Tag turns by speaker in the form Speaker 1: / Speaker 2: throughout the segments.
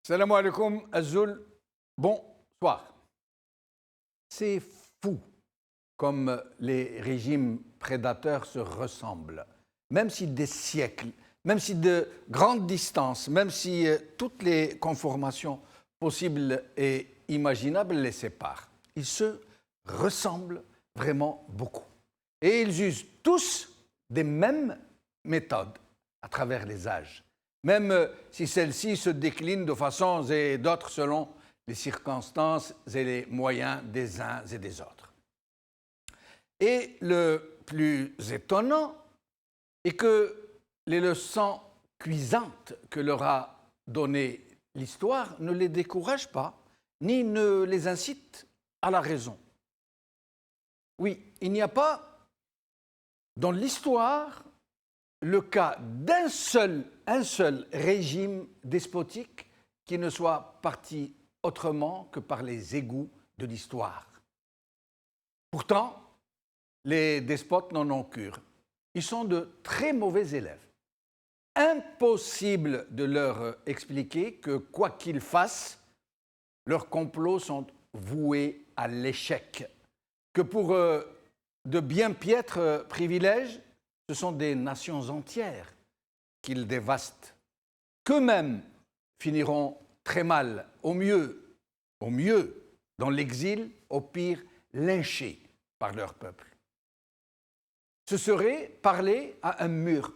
Speaker 1: Salam alaikum, Azul, bonsoir. C'est fou comme les régimes prédateurs se ressemblent, même si des siècles, même si de grandes distances, même si toutes les conformations possibles et imaginables les séparent. Ils se ressemblent vraiment beaucoup. Et ils usent tous des mêmes méthodes à travers les âges, même si celles-ci se déclinent de façons et d'autres selon les circonstances et les moyens des uns et des autres. Et le plus étonnant est que les leçons cuisantes que leur a données l'histoire ne les découragent pas, ni ne les incitent à la raison. Oui, il n'y a pas dans l'histoire le cas d'un seul régime despotique qui ne soit parti autrement que par les égouts de l'histoire. Pourtant, les despotes n'en ont cure. Ils sont de très mauvais élèves. Impossible de leur expliquer que, quoi qu'ils fassent, leurs complots sont voués à l'échec, que pour de bien piètres privilèges, ce sont des nations entières qu'ils dévastent, qu'eux-mêmes finiront très mal, au mieux dans l'exil, au pire lynchés par leur peuple. Ce serait parler à un mur.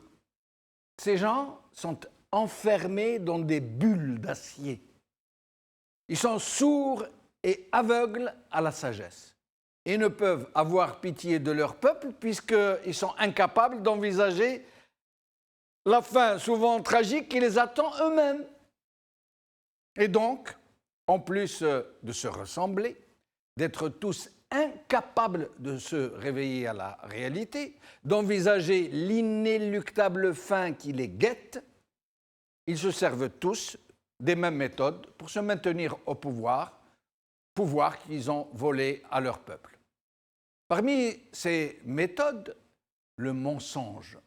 Speaker 1: Ces gens sont enfermés dans des bulles d'acier. Ils sont sourds et aveugles à la sagesse. Ils ne peuvent avoir pitié de leur peuple puisqu'ils sont incapables d'envisager la fin souvent tragique qui les attend eux-mêmes. Et donc, en plus de se ressembler, d'être tous incapables de se réveiller à la réalité, d'envisager l'inéluctable fin qui les guette, ils se servent tous des mêmes méthodes pour se maintenir au pouvoir qu'ils ont volé à leur peuple. Parmi ces méthodes, le mensonge.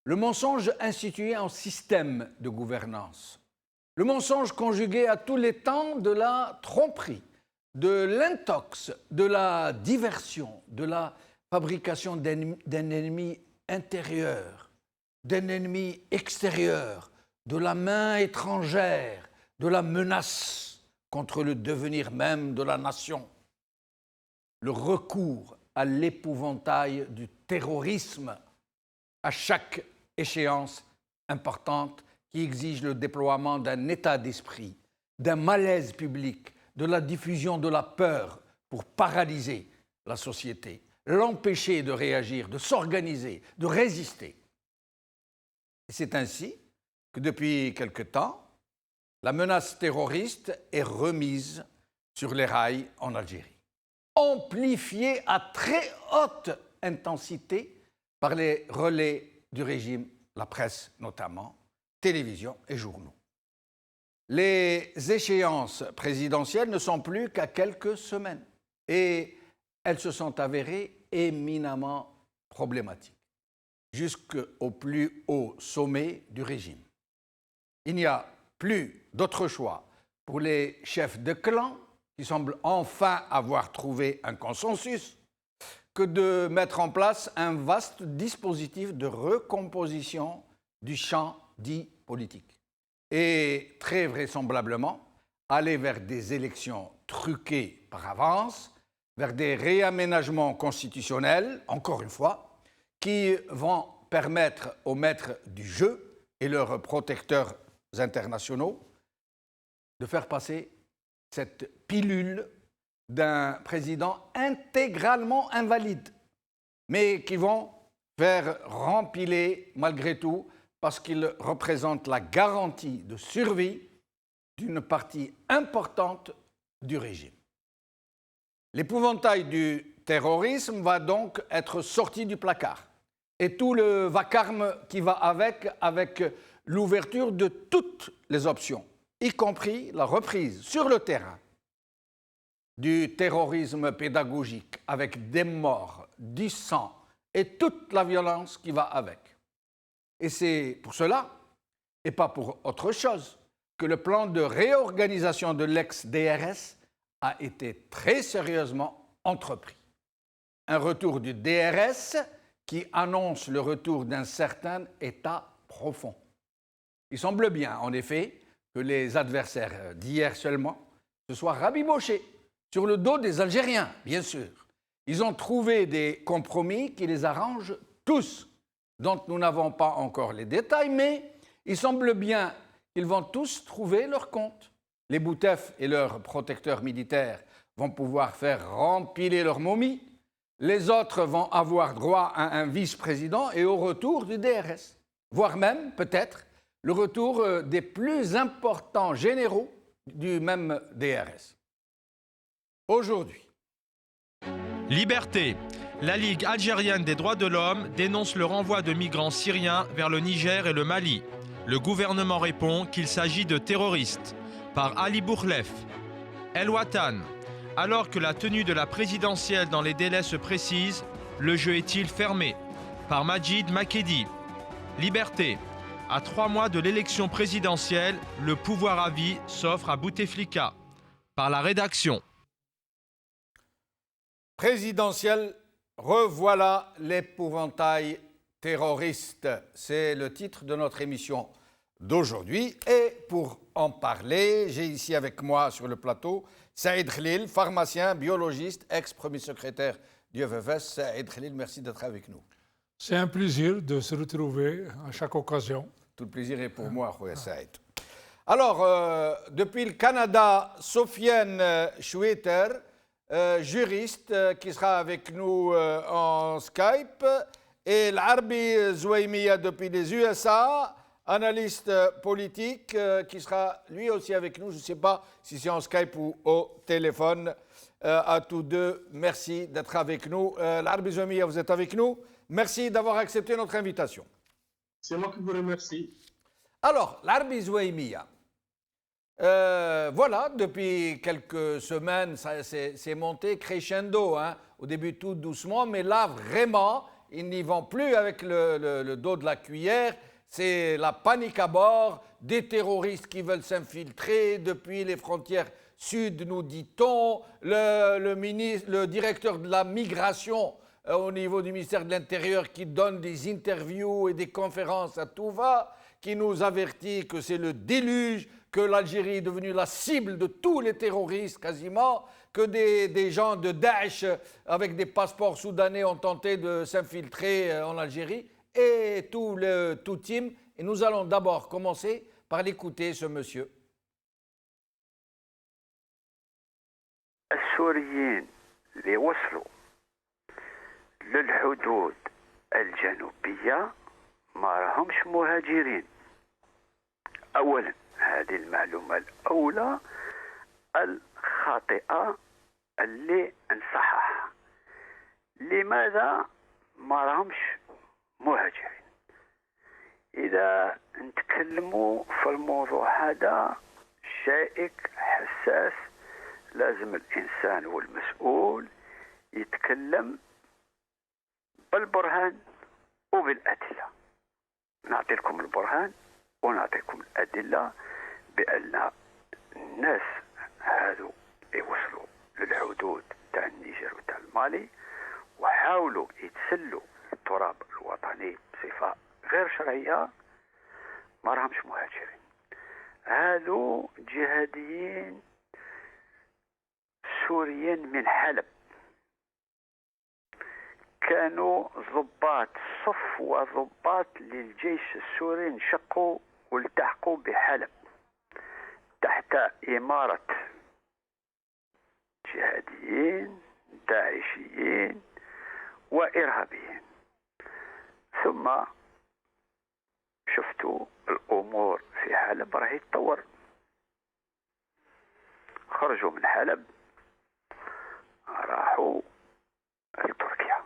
Speaker 1: Le mensonge institué en système de gouvernance. Le mensonge conjugué à tous les temps de la tromperie, de l'intox, de la diversion, de la fabrication d'un ennemi intérieur, d'un ennemi extérieur, de la main étrangère, de la menace contre le devenir même de la nation. Le recours à l'épouvantail du terrorisme à chaque échéance importante qui exige le déploiement d'un état d'esprit, d'un malaise public, de la diffusion de la peur pour paralyser la société, l'empêcher de réagir, de s'organiser, de résister. Et c'est ainsi que depuis quelque temps, la menace terroriste est remise sur les rails en Algérie, amplifiée à très haute intensité par les relais du régime, la presse notamment, télévision et journaux. Les échéances présidentielles ne sont plus qu'à quelques semaines et elles se sont avérées éminemment problématiques, jusqu'au plus haut sommet du régime. Il n'y a plus d'autre choix pour les chefs de clan, qui semblent enfin avoir trouvé un consensus, que de mettre en place un vaste dispositif de recomposition du champ dit politique. Et très vraisemblablement, aller vers des élections truquées par avance, vers des réaménagements constitutionnels, encore une fois, qui vont permettre aux maîtres du jeu et leurs protecteurs internationaux de faire passer cette pilule d'un président intégralement invalide, mais qui vont faire rempiler malgré tout parce qu'il représente la garantie de survie d'une partie importante du régime. L'épouvantail du terrorisme va donc être sorti du placard et tout le vacarme qui va avec l'ouverture de toutes les options, y compris la reprise sur le terrain du terrorisme pédagogique avec des morts, du sang et toute la violence qui va avec. Et c'est pour cela, et pas pour autre chose, que le plan de réorganisation de l'ex-DRS a été très sérieusement entrepris. Un retour du DRS qui annonce le retour d'un certain état profond. Il semble bien, en effet, que les adversaires d'hier seulement se soient rabibochés sur le dos des Algériens, bien sûr. Ils ont trouvé des compromis qui les arrangent tous, dont nous n'avons pas encore les détails, mais il semble bien qu'ils vont tous trouver leur compte. Les Boutefs et leurs protecteurs militaires vont pouvoir faire rempiler leur momie. Les autres vont avoir droit à un vice-président et au retour du DRS, voire même, peut-être, le retour des plus importants généraux du même DRS. Aujourd'hui.
Speaker 2: Liberté. La Ligue algérienne des droits de l'homme dénonce le renvoi de migrants syriens vers le Niger et le Mali. Le gouvernement répond qu'il s'agit de terroristes. Par Ali Bourlef. El Watan. Alors que la tenue de la présidentielle dans les délais se précise, le jeu est-il fermé? Par Majid Makedi. Liberté. À 3 mois de l'élection présidentielle, le pouvoir à vie s'offre à Bouteflika. Par la rédaction.
Speaker 1: Présidentielle, revoilà l'épouvantail terroriste. C'est le titre de notre émission d'aujourd'hui. Et pour en parler, j'ai ici avec moi sur le plateau Saïd Khlil, pharmacien, biologiste, ex-premier secrétaire du FFS. Saïd Khlil, merci d'être avec nous.
Speaker 3: C'est un plaisir de se retrouver à chaque occasion.
Speaker 1: Tout le plaisir est pour moi, Khouya Saïd. Alors, depuis le Canada, Sofiane Choueter, juriste qui sera avec nous en Skype, et l'Arbi Zouaimia depuis les USA, analyste politique qui sera lui aussi avec nous. Je ne sais pas si c'est en Skype ou au téléphone. À tous deux, merci d'être avec nous. L'Arbi Zouaimia, vous êtes avec nous. Merci d'avoir accepté notre invitation.
Speaker 4: C'est moi qui vous remercie.
Speaker 1: Alors, l'Arbi Zouaimia. Voilà, depuis quelques semaines, c'est monté crescendo. Hein. Au début, tout doucement, mais là, vraiment, ils n'y vont plus avec le dos de la cuillère. C'est la panique à bord, des terroristes qui veulent s'infiltrer depuis les frontières sud, nous dit-on. Le directeur de la migration au niveau du ministère de l'Intérieur qui donne des interviews et des conférences à tout va, qui nous avertit que c'est le déluge, que l'Algérie est devenue la cible de tous les terroristes quasiment, que des gens de Daesh avec des passeports soudanais ont tenté de s'infiltrer en Algérie, et tout team. Et nous allons d'abord commencer par l'écouter, ce monsieur.
Speaker 5: السوريين اللي وصلوا للحدود الجنوبية ما راهمش مهاجرين. أولا هذه المعلومة الأولى الخاطئة اللي نصححها. لماذا ما راهمش مهاجرين؟ إذا نتكلموا في الموضوع هذا شائك حساس، لازم الإنسان والمسؤول يتكلم بالبرهان وبالأدلة. نعطي لكم البرهان ونعطيكم الأدلة بأن الناس هذو يوصلوا للحدود تاع النيجر وتاع المالي وحاولوا يتسلوا التراب الوطني بصفة غير شرعية، ما راهمش مهاجرين. هذو جهاديين سوريين من حلب، كانوا ضباط صف وضباط للجيش السوري، انشقوا والتحقوا بحلب تحت إمارة جهاديين داعشيين وإرهابيين. ثم شفتوا الأمور في حلب راهي تطور، خرجوا من حلب راحوا لتركيا.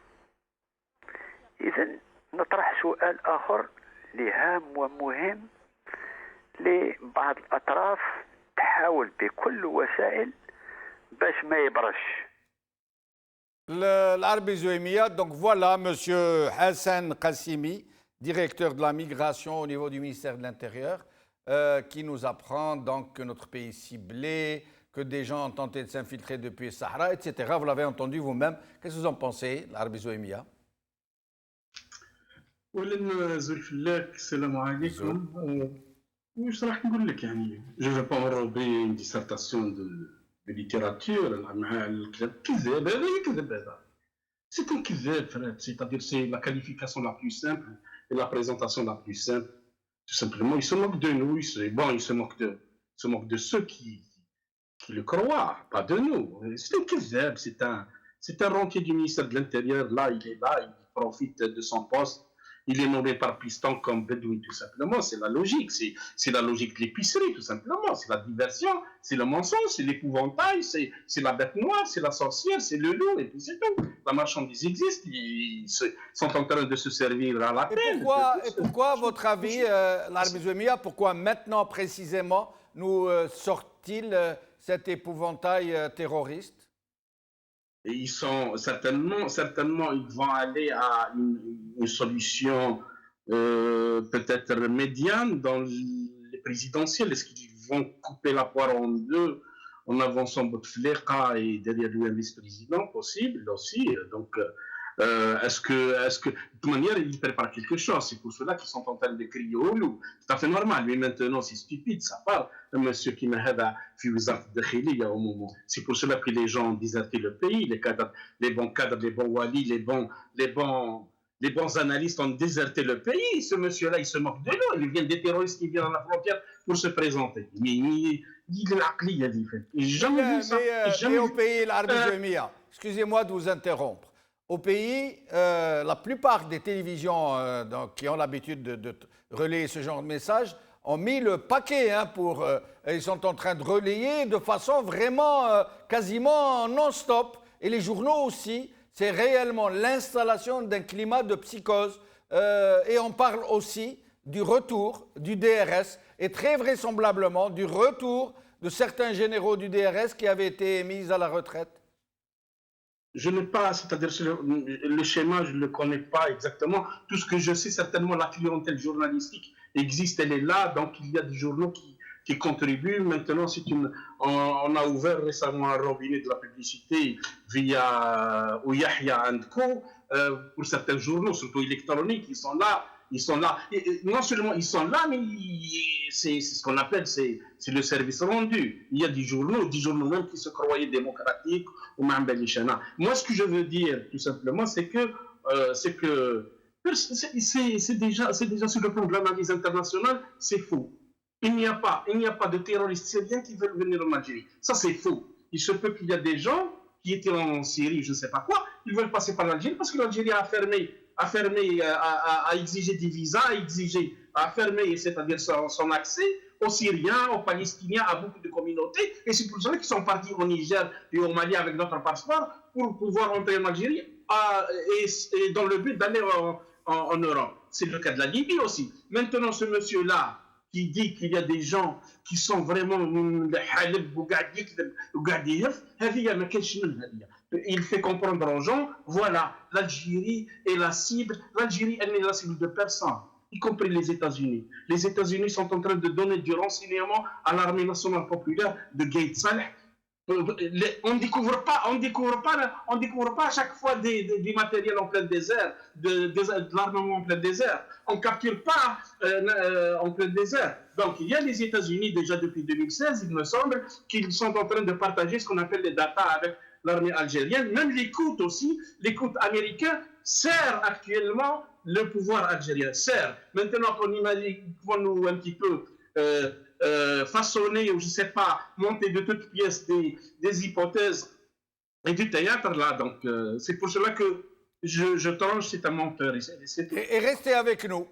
Speaker 5: إذن نطرح سؤال آخر لهام ومهم لبعض الأطراف تحاول بكل وسائل باش ما يبرش.
Speaker 1: L'Arbi Zouaimia, donc voilà M. Hassan Qassimi, directeur de la migration au niveau du ministère de l'Intérieur. qui nous apprend donc que notre pays est ciblé, que des gens ont tenté de s'infiltrer depuis le Sahara, etc. Vous l'avez entendu vous-même. Qu'est-ce que vous en pensez, l'Arabie Zouémia?
Speaker 4: ولن زلفلاك السلام عليكم. واش راح نقول لك يعني جو جو با نروبي ديسيرتاسيون دو ليتيراتور مع الكذب كذاب هذا يكذب هذا سي ان كذاب فرات سيتادير سي لا كاليفيكاسيون لا بلو سامبل et la présentation la plus simple tout simplement il se moque de nous il se moque de ceux qui le croient pas de nous c'est un كذاب c'est un rentier du ministère de l'Intérieur là il profite de son poste. Il est nommé par piston comme Bedoui, tout simplement. C'est la logique. C'est la logique de l'épicerie, tout simplement. C'est la diversion, c'est le mensonge, c'est l'épouvantail, c'est la bête noire, c'est la sorcière, c'est le loup, et puis c'est tout. La marchandise existe. Ils sont en train de se servir à la peine.
Speaker 1: Et pourquoi, à votre avis, l'Arabie Zouémia, pourquoi maintenant précisément nous sort-il cet épouvantail terroriste?
Speaker 4: Et ils sont certainement, ils vont aller à une solution peut-être médiane dans les présidentielles. Est-ce qu'ils vont couper la poire en deux en avançant Bouteflika et derrière lui un vice-président possible aussi. Donc, est-ce que, de toute manière, ils préparent quelque chose. C'est pour cela qu'ils sont en train de crier au loup. C'est tout à fait normal. Mais maintenant, c'est stupide, ça part. Monsieur qui m'a aidé à faire de Khili au moment. C'est pour cela que les gens ont déserté le pays. Les bons cadres, les bons walis, les bons analystes ont déserté le pays. Ce monsieur-là, il se moque de nous. Il vient des terroristes qui viennent à la frontière pour se présenter. Mais il est l'aqli, il a dit. J'ai jamais vu ça.
Speaker 1: Et au pays, l'Arabie Zouémia, excusez-moi de vous interrompre. Au pays, la plupart des télévisions qui ont l'habitude de relayer ce genre de messages ont mis le paquet ils sont en train de relayer de façon vraiment quasiment non-stop. Et les journaux aussi, c'est réellement l'installation d'un climat de psychose. Et on parle aussi du retour du DRS et très vraisemblablement du retour de certains généraux du DRS qui avaient été mis à la retraite.
Speaker 4: Je n'ai pas, c'est-à-dire le schéma, je ne le connais pas exactement. Tout ce que je sais, certainement, la clientèle journalistique existe, elle est là. Donc, il y a des journaux qui contribuent. Maintenant, on a ouvert récemment un robinet de la publicité via Yahya & Co. Pour certains journaux, surtout électroniques, ils sont là. Et non seulement ils sont là, mais c'est ce qu'on appelle, c'est le service rendu. Il y a des journaux même qui se croyaient démocratiques. Moi, ce que je veux dire, tout simplement, c'est que c'est déjà sur le plan de l'analyse internationale, c'est faux. Il n'y a pas de terroristes syriens qui veulent venir en Algérie. Ça, c'est faux. Il se peut qu'il y a des gens qui étaient en Syrie, je ne sais pas quoi, ils veulent passer par l'Algérie parce que l'Algérie a exigé des visas, a fermé, c'est-à-dire son accès aux Syriens, aux Palestiniens, à beaucoup de communautés. Et c'est pour cela qu'ils sont partis au Niger et au Mali avec notre passeport pour pouvoir entrer en Algérie et dans le but d'aller en Europe. C'est le cas de la Libye aussi. Maintenant, ce monsieur-là qui dit qu'il y a des gens qui sont vraiment il fait comprendre aux gens, voilà, l'Algérie est la cible. L'Algérie, elle n'est la cible de personne, y compris les États-Unis. Les États-Unis sont en train de donner du renseignement à l'armée nationale populaire de Gates Saleh. On ne découvre pas à chaque fois des matériels en plein désert, de l'armement en plein désert. On ne capture pas en plein désert. Donc, il y a les États-Unis déjà depuis 2016, il me semble, qu'ils sont en train de partager ce qu'on appelle les data avec l'armée algérienne. Même l'écoute aussi, l'écoute américaine sert actuellement le pouvoir algérien. Maintenant qu'on imagine, qu'on nous un petit peu façonner, ou je ne sais pas, monter de toutes pièces des hypothèses et du théâtre là. Donc, c'est pour cela que je tranche, c'est un menteur.
Speaker 1: Et restez avec nous,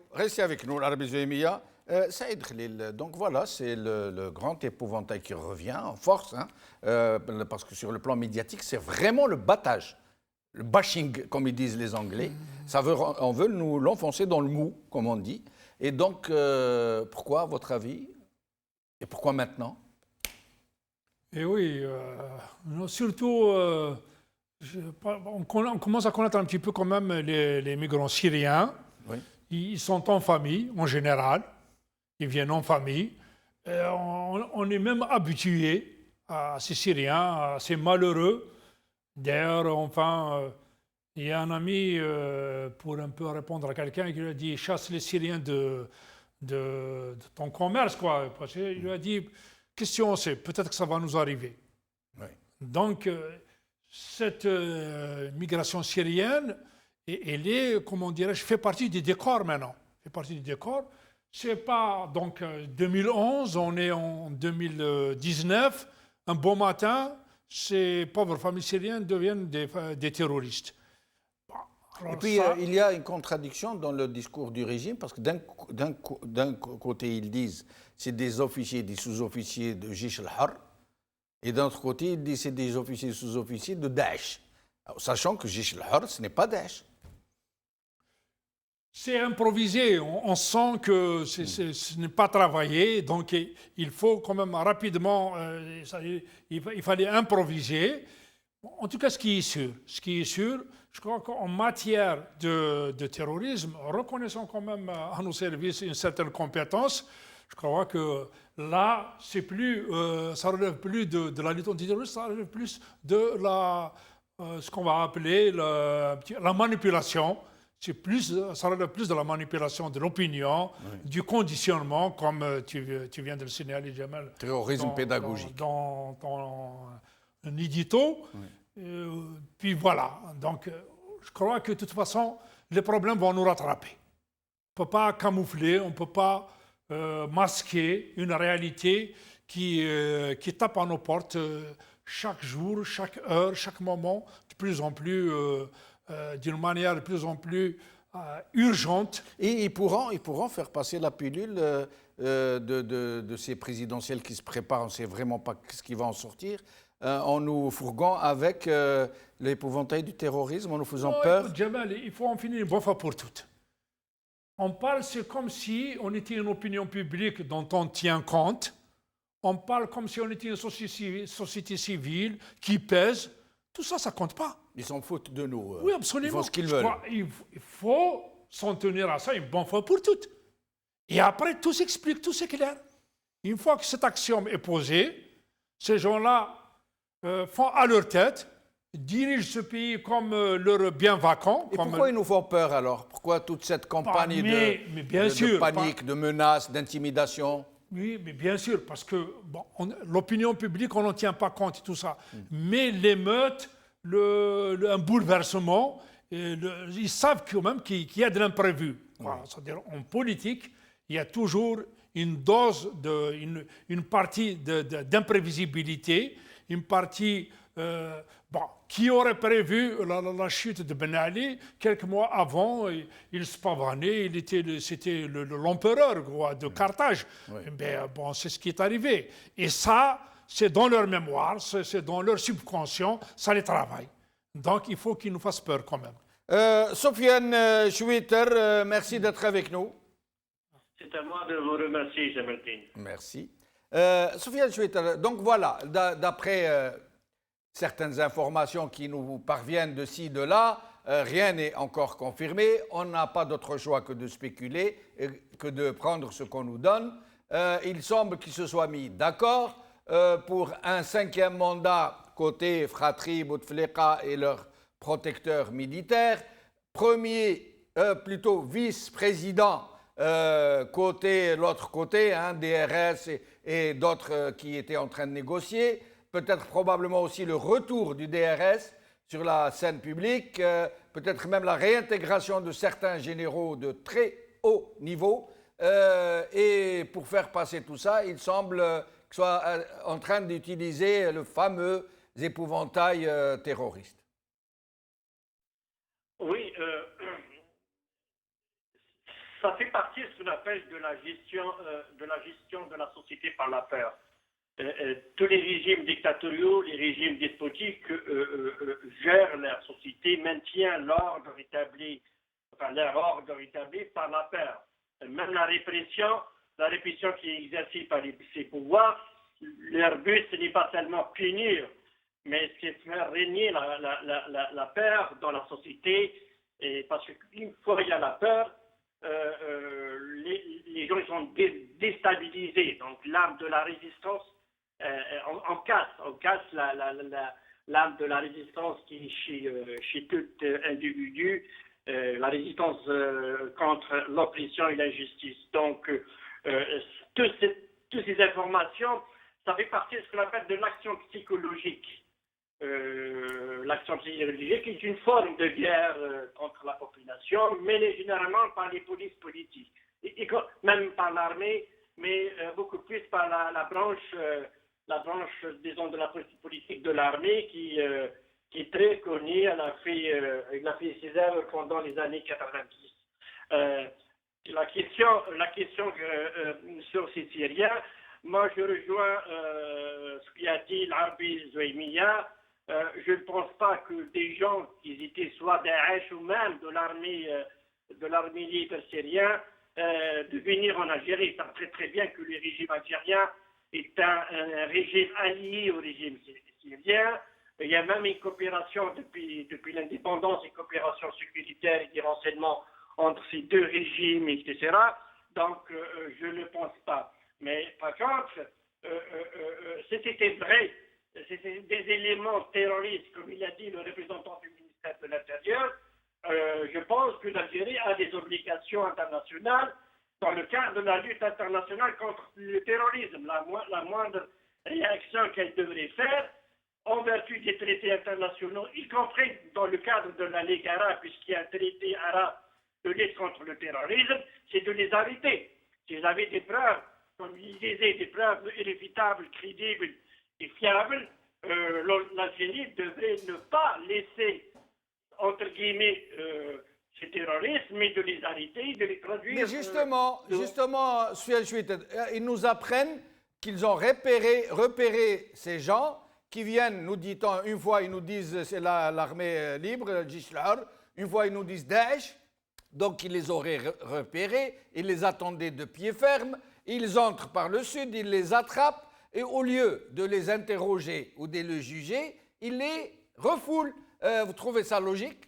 Speaker 1: l'Arabie Zouémia. Saïd Khalil, donc voilà, c'est le grand épouvantail qui revient en force, parce que sur le plan médiatique, c'est vraiment le battage, le bashing, comme ils disent les Anglais. On veut nous l'enfoncer dans le mou, comme on dit. Et donc, pourquoi, à votre avis? Et pourquoi maintenant?
Speaker 3: Et oui, surtout, on commence à connaître un petit peu quand même les migrants syriens. Oui. Ils sont en famille, en général. Ils viennent en famille. On est même habitué à ces Syriens, à ces malheureux. D'ailleurs, enfin, il y a un ami, pour un peu répondre à quelqu'un, qui lui a dit chasse les Syriens de ton commerce, quoi. Parce qu'il lui a dit question, c'est peut-être que ça va nous arriver.
Speaker 1: Oui.
Speaker 3: Donc, cette migration syrienne, elle est, comment dirais-je, fait partie du décor maintenant. Fait partie du décor. C'est pas, donc, 2011, on est en 2019, un beau matin, ces pauvres familles syriennes deviennent des terroristes. Bon, alors
Speaker 1: Et puis,
Speaker 3: ça,
Speaker 1: il y a une contradiction dans le discours du régime, parce que d'un côté, ils disent c'est des officiers, des sous-officiers de Jish al-Har, et d'un autre côté, ils disent c'est des officiers et sous-officiers de Daesh. Alors, sachant que Jish al-Har, ce n'est pas Daesh.
Speaker 3: c'est improvisé, on sent que ce n'est pas travaillé, donc il faut quand même rapidement, il fallait improviser. En tout cas, ce qui est sûr, je crois qu'en matière de terrorisme, reconnaissons quand même à nos services une certaine compétence. Je crois que là, c'est plus, ça relève plus de la lutte antiterroriste, ça relève plus de ce qu'on va appeler la manipulation. Ça relève plus de la manipulation de l'opinion, du conditionnement, comme tu viens de le signaler, Jamal.
Speaker 1: Terrorisme pédagogique.
Speaker 3: Dans ton édito. Puis voilà. Donc, je crois que de toute façon, les problèmes vont nous rattraper. On ne peut pas camoufler, on ne peut pas masquer une réalité qui tape à nos portes chaque jour, chaque heure, chaque moment, de plus en plus, d'une manière de plus en plus urgente.
Speaker 1: Et ils pourront faire passer la pilule de ces présidentielles qui se préparent, on ne sait vraiment pas ce qui va en sortir, en nous fourguant avec l'épouvantail du terrorisme, en nous faisant peur.
Speaker 3: Écoute, Jamal, il faut en finir une bonne fois pour toutes. On parle, c'est comme si on était une opinion publique dont on tient compte. On parle comme si on était une société civile qui pèse. Tout ça, ça ne compte pas.
Speaker 1: Ils s'en foutent de nous.
Speaker 3: Oui, absolument.
Speaker 1: Ils font ce qu'ils
Speaker 3: Je
Speaker 1: veulent.
Speaker 3: crois, il faut s'en tenir à ça une bonne fois pour toutes. Et après, tout s'explique, tout c'est clair. Une fois que cet axiome est posé, ces gens-là font à leur tête, dirigent ce pays comme leur bien vacant.
Speaker 1: Et pourquoi ils nous font peur alors? Pourquoi toute cette campagne
Speaker 3: mais bien
Speaker 1: de
Speaker 3: sûr,
Speaker 1: panique, de menaces, d'intimidation?
Speaker 3: Oui, mais bien sûr, parce que bon, l'opinion publique, on n'en tient pas compte et tout ça. Mais l'émeute, un bouleversement, ils savent quand même qu'il y a de l'imprévu. Voilà, c'est-à-dire, en politique, il y a toujours une dose, une partie d'imprévisibilité, une partie qui aurait prévu la chute de Ben Ali quelques mois avant. Il se pavanait, c'était l'empereur de Carthage. Ben, bon, c'est ce qui est arrivé. Et ça, c'est dans leur mémoire, c'est dans leur subconscient, ça les travaille. Donc il faut qu'ils nous fassent peur quand même.
Speaker 1: Sofiane Chouiter, merci d'être avec nous.
Speaker 6: C'est à moi de vous remercier, Jamaldine.
Speaker 1: Merci. Sofiane Chouiter, donc voilà, d'après certaines informations qui nous parviennent de ci, de là, rien n'est encore confirmé. On n'a pas d'autre choix que de spéculer et que de prendre ce qu'on nous donne. Il semble qu'ils se soient mis d'accord pour un 5e mandat côté Fratrie, Bouteflika et leurs protecteurs militaires. Plutôt vice-président côté l'autre côté, DRS et d'autres qui étaient en train de négocier. Peut-être probablement aussi le retour du DRS sur la scène publique, peut-être même la réintégration de certains généraux de très haut niveau. Et pour faire passer tout ça, il semble qu'ils soient en train d'utiliser le fameux épouvantail terroriste.
Speaker 6: Oui, ça fait partie de ce qu'on appelle de la gestion de la société par la peur. Tous les régimes dictatoriaux, les régimes despotiques gèrent leur société, maintiennent l'ordre établi, leur ordre établi par la peur. Même la répression qui est exercée par ces pouvoirs, leur but ce n'est pas seulement punir, mais c'est faire régner la peur dans la société, et parce qu'une fois il y a la peur, les gens ils sont déstabilisés. Donc l'arme de la résistance, on casse l'arme de la résistance qui est chez tout individu, la résistance contre l'oppression et l'injustice. Donc toutes ces informations, ça fait partie de ce qu'on appelle de l'action psychologique. L'action psychologique est une forme de guerre contre la population, menée généralement par les polices politiques, et même par l'armée, mais beaucoup plus par la branche, disons, de la politique de l'armée qui est très connue. Elle a fait ses œuvres pendant les années 90. La question sur ces Syriens, moi je rejoins ce qu'a dit l'Arbi Zouaimia. Je ne pense pas que des gens qui étaient soit Daesh ou même de l'armée libre syrienne de venir en Algérie. Ils savent très très bien que le régime algérien est un régime allié au régime syrien. Il y a même une coopération depuis l'indépendance, une coopération sécuritaire et des renseignements entre ces deux régimes, etc. Donc je ne pense pas. Mais par contre, si c'était vrai, c'était des éléments terroristes, comme il a dit le représentant du ministère de l'Intérieur, je pense que l'Algérie a des obligations internationales dans le cadre de la lutte internationale contre le terrorisme. La moindre réaction qu'elle devrait faire, en vertu des traités internationaux, y compris dans le cadre de la Ligue arabe, puisqu'il y a un traité arabe de lutte contre le terrorisme, c'est de les arrêter. S'ils avaient des preuves, comme il disait, des preuves irréfutables, crédibles et fiables, l'Algérie devrait ne pas laisser, entre guillemets, ces terroristes, mais de les arrêter, de les traduire.
Speaker 1: Mais justement, Soufiane Chouita, ils nous apprennent qu'ils ont repéré ces gens qui viennent, nous dit-on, une fois ils nous disent c'est l'armée libre, Jishlahar, une fois ils nous disent Daesh, donc ils les auraient repérés, ils les attendaient de pied ferme, ils entrent par le sud, ils les attrapent, et au lieu de les interroger ou de les juger, ils les refoulent. Vous trouvez ça logique?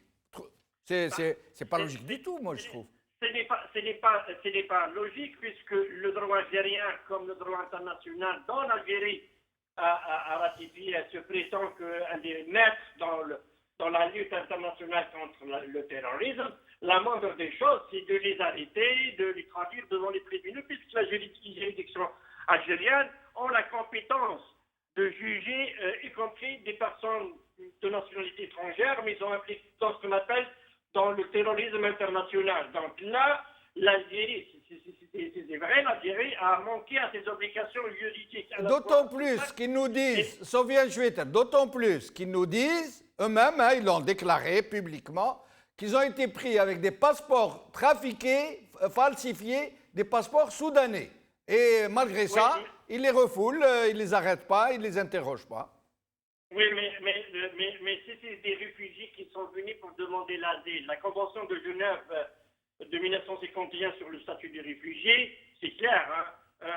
Speaker 1: C'est pas logique du tout, moi je trouve.
Speaker 6: Ce n'est pas logique, puisque le droit algérien, comme le droit international dans l'Algérie, a ratifié, se prétend qu'un des maîtres dans la lutte internationale contre le terrorisme. La moindre des choses, c'est de les arrêter, de les traduire devant les tribunaux, puisque la juridiction algérienne a la compétence de juger, y compris des personnes de nationalité étrangère, mais ils ont impliqué dans ce qu'on appelle dans le terrorisme international. Donc là, l'Algérie, c'est vrai, l'Algérie a manqué à ses obligations juridiques.
Speaker 1: D'autant plus qu'ils nous disent, Soufiane Chouita, d'autant plus qu'ils nous disent, eux-mêmes, ils l'ont déclaré publiquement, qu'ils ont été pris avec des passeports trafiqués, falsifiés, des passeports soudanais. Et malgré ça, ils les refoulent, ils ne les arrêtent pas, ils ne les interrogent pas.
Speaker 6: Oui, mais si c'est des réfugiés qui sont venus pour demander l'asile, la Convention de Genève de 1951 sur le statut des réfugiés, c'est clair, hein,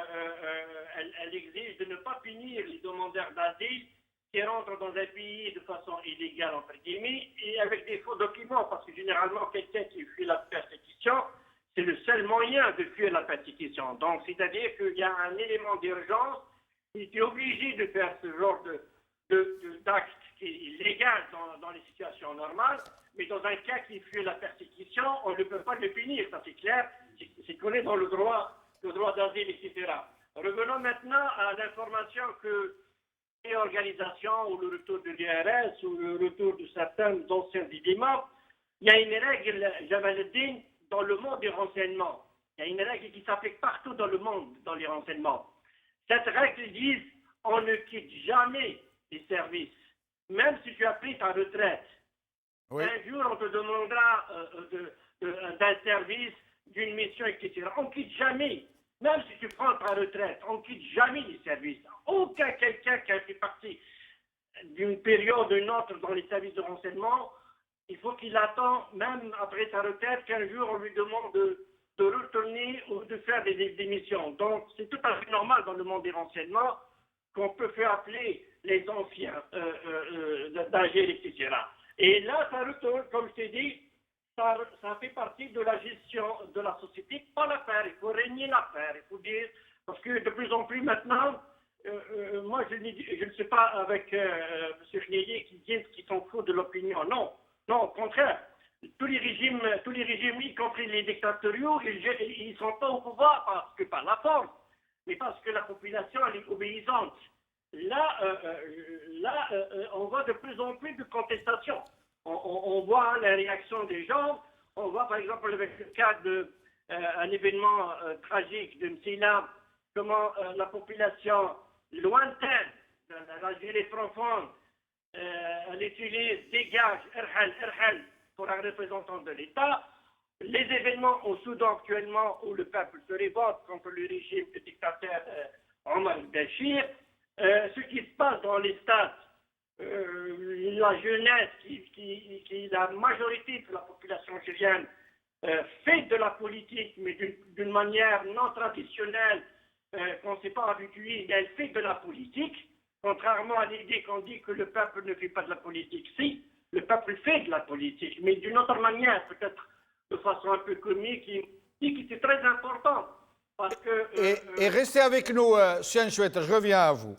Speaker 6: elle exige de ne pas punir les demandeurs d'asile qui rentrent dans un pays de façon illégale, entre guillemets, et avec des faux documents, parce que généralement, quelqu'un qui fuit la persécution, c'est le seul moyen de fuir la persécution. Donc, c'est-à-dire qu'il y a un élément d'urgence, il est obligé de faire ce genre d'acte qui est illégal dans les situations normales, mais dans un cas qui fuit la persécution, on ne peut pas le punir, ça c'est clair, c'est connu dans le droit d'asile, etc. Revenons maintenant à l'information que les organisations, ou le retour de l'IRS, ou le retour de certains anciens éléments, il y a une règle, Jamaluddin, dans le monde des renseignements. Il y a une règle qui s'applique partout dans le monde, dans les renseignements. Cette règle dit, on ne quitte jamais les services, même si tu as pris ta retraite. Oui. Un jour, on te demandera d'un service, d'une mission, etc. On ne quitte jamais, même si tu prends ta retraite, on ne quitte jamais les services. Aucun quelqu'un qui a fait partie d'une période ou d'une autre dans les services de renseignement, il faut qu'il attend, même après sa retraite, qu'un jour on lui demande de retourner ou de faire des missions. Donc, c'est tout à fait normal dans le monde des renseignements qu'on peut faire appeler les anciens d'Algérie, etc. Et là, ça retourne, comme je t'ai dit, ça fait partie de la gestion de la société, pas l'affaire. Il faut régner l'affaire, il faut dire, parce que de plus en plus maintenant, moi je ne sais pas avec M. Chnier qui disent qu'ils s'en foutent de l'opinion. Non, non, au contraire. Tous les régimes, y compris les dictatoriaux, ils ne sont pas au pouvoir parce que par la force, mais parce que la population elle est obéissante. Là, on voit de plus en plus de contestations. On voit la réaction des gens. On voit par exemple avec le cas d'un événement tragique de Msila, comment la population lointaine, l'Algérie profonde, elle utilise dégage, Erhal, pour un représentant de l'État. Les événements au Soudan actuellement où le peuple se révolte contre le régime du dictateur Omar al-Bashir, ce qui se passe dans les stades, la jeunesse, qui la majorité de la population algérienne fait de la politique, mais d'une manière non traditionnelle, qu'on ne s'est pas habitué, mais elle fait de la politique, contrairement à l'idée qu'on dit que le peuple ne fait pas de la politique. Si, le peuple fait de la politique, mais d'une autre manière, peut-être de façon un peu comique, qui c'est très important. Parce que,
Speaker 1: et restez avec nous, Sian Chouette, je reviens à vous.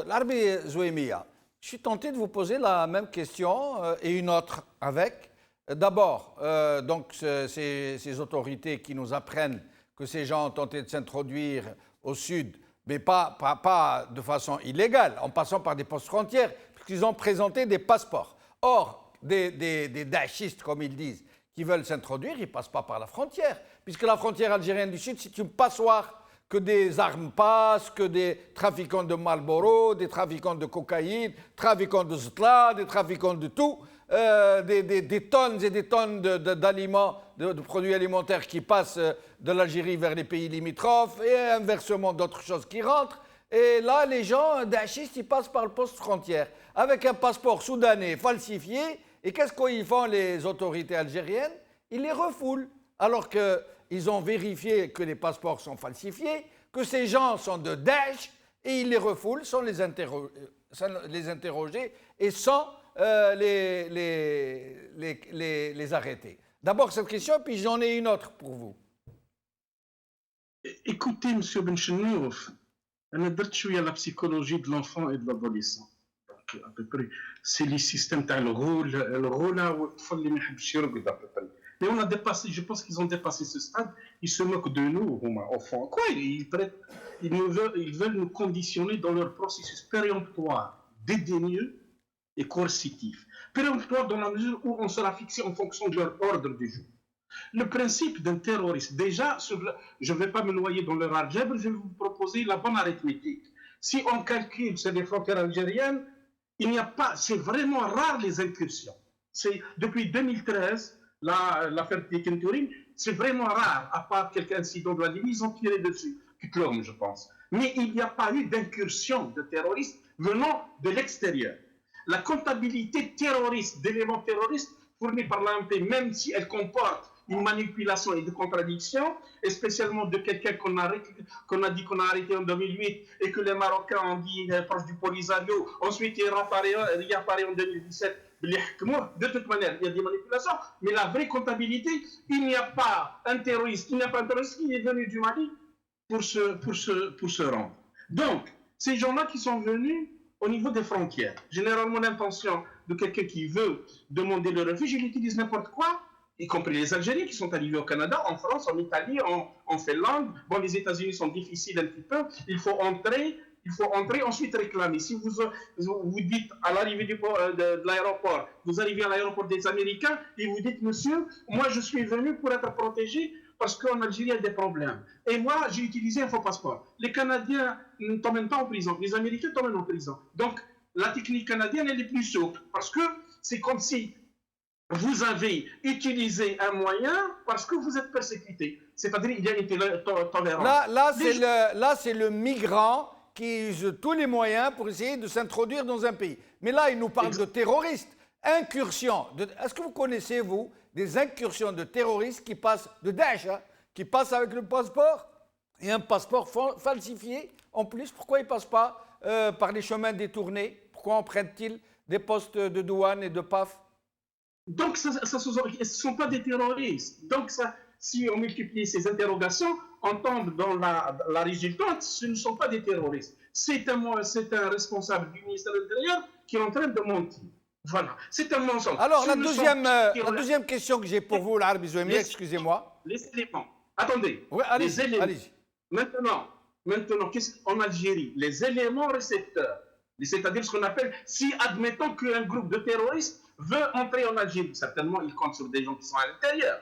Speaker 1: Larbi Zouemia, je suis tenté de vous poser la même question et une autre avec. D'abord, donc ces autorités qui nous apprennent que ces gens ont tenté de s'introduire au sud, mais pas de façon illégale, en passant par des postes frontières, puisqu'ils ont présenté des passeports. Or, des daïchistes, comme ils disent, qui veulent s'introduire, ils ne passent pas par la frontière, puisque la frontière algérienne du Sud, c'est une passoire, que des armes passent, que des trafiquants de Marlboro, des trafiquants de cocaïne, trafiquants de ztla, des trafiquants de tout, des tonnes et des tonnes d'aliments, de produits alimentaires qui passent de l'Algérie vers les pays limitrophes, et inversement d'autres choses qui rentrent. Et là, les gens daïchistes, ils passent par le poste frontière, avec un passeport soudanais falsifié. Et qu'est-ce qu'ils font, les autorités algériennes? Ils les refoulent, alors qu'ils ont vérifié que les passeports sont falsifiés, que ces gens sont de Daesh, et ils les refoulent sans les interroger et sans les arrêter. D'abord cette question, puis j'en ai une autre pour vous.
Speaker 4: Écoutez, M. Benchenouf, أنا درت شوية la psychologie de l'enfant et de l'adolescent. Donc, à peu près, c'est les systèmes تاع الغولة والطفل اللي ما يحبش يرقد à peu près. Mais on a dépassé, je pense qu'ils ont dépassé ce stade. Ils se moquent de nous, au fond. Quoi, ils veulent nous conditionner dans leur processus péremptoire, dédaigneux et coercitif. Péremptoire dans la mesure où on sera fixé en fonction de leur ordre du jour. Le principe d'un terroriste, déjà, je ne vais pas me noyer dans leur algèbre, je vais vous proposer la bonne arithmétique. Si on calcule sur les frontières algériennes, il n'y a pas, c'est vraiment rare les incursions. Depuis 2013, l'affaire Tikentourine, c'est vraiment rare, à part quelques incidents de la Libye, ils ont tiré dessus, Kutlom, je pense. Mais il n'y a pas eu d'incursion de terroristes venant de l'extérieur. La comptabilité terroriste, d'éléments terroristes fournis par l'AMP, même si elle comporte une manipulation et des contradictions, et spécialement de quelqu'un qu'on a dit qu'on a arrêté en 2008 et que les Marocains ont dit proche du Polisario, ensuite il réapparaît en 2017. De toute manière, il y a des manipulations, mais la vraie comptabilité, il n'y a pas un terroriste qui est venu du Mali pour se rendre. Donc, ces gens-là qui sont venus au niveau des frontières, généralement l'intention de quelqu'un qui veut demander le refuge, il utilise n'importe quoi, y compris les Algériens qui sont arrivés au Canada, en France, en Italie, en Finlande. Bon, les États-Unis sont difficiles un petit peu, il faut entrer, ensuite réclamer. Si vous dites à l'arrivée de l'aéroport, vous arrivez à l'aéroport des Américains et vous dites, monsieur, moi je suis venu pour être protégé parce qu'en Algérie il y a des problèmes. Et moi j'ai utilisé un faux passeport. Les Canadiens ne t'emmènent pas en prison, les Américains t'emmènent en prison. Donc la technique canadienne elle est plus souple parce que c'est comme si vous avez utilisé un moyen parce que vous êtes persécuté. C'est-à-dire qu'il y a une tolérance.
Speaker 1: Là c'est le migrant qui use tous les moyens pour essayer de s'introduire dans un pays. Mais là, il nous parle de terroristes, incursions. Est-ce que vous connaissez, vous, des incursions de terroristes qui passent, de Daesh, hein, qui passent avec le passeport, et un passeport falsifié en plus? Pourquoi ils ne passent pas par les chemins détournés? Pourquoi empruntent-ils des postes de douane et de PAF?
Speaker 4: Donc, ce ne sont pas des terroristes. Donc, ça, si on multiplie ces interrogations, on tombe dans la résultante, ce ne sont pas des terroristes. C'est un responsable du ministère de l'Intérieur qui est en train de mentir. Voilà, c'est un mensonge.
Speaker 1: Alors, la deuxième question que j'ai pour vous, l'Arbi Zouemi, excusez-moi.
Speaker 4: Les éléments. Attendez.
Speaker 1: Oui,
Speaker 4: les éléments.
Speaker 1: allez-y.
Speaker 4: Maintenant, en Algérie, les éléments récepteurs, c'est-à-dire ce qu'on appelle, si admettons qu'un groupe de terroristes veut entrer en Algérie, certainement ils comptent sur des gens qui sont à l'intérieur.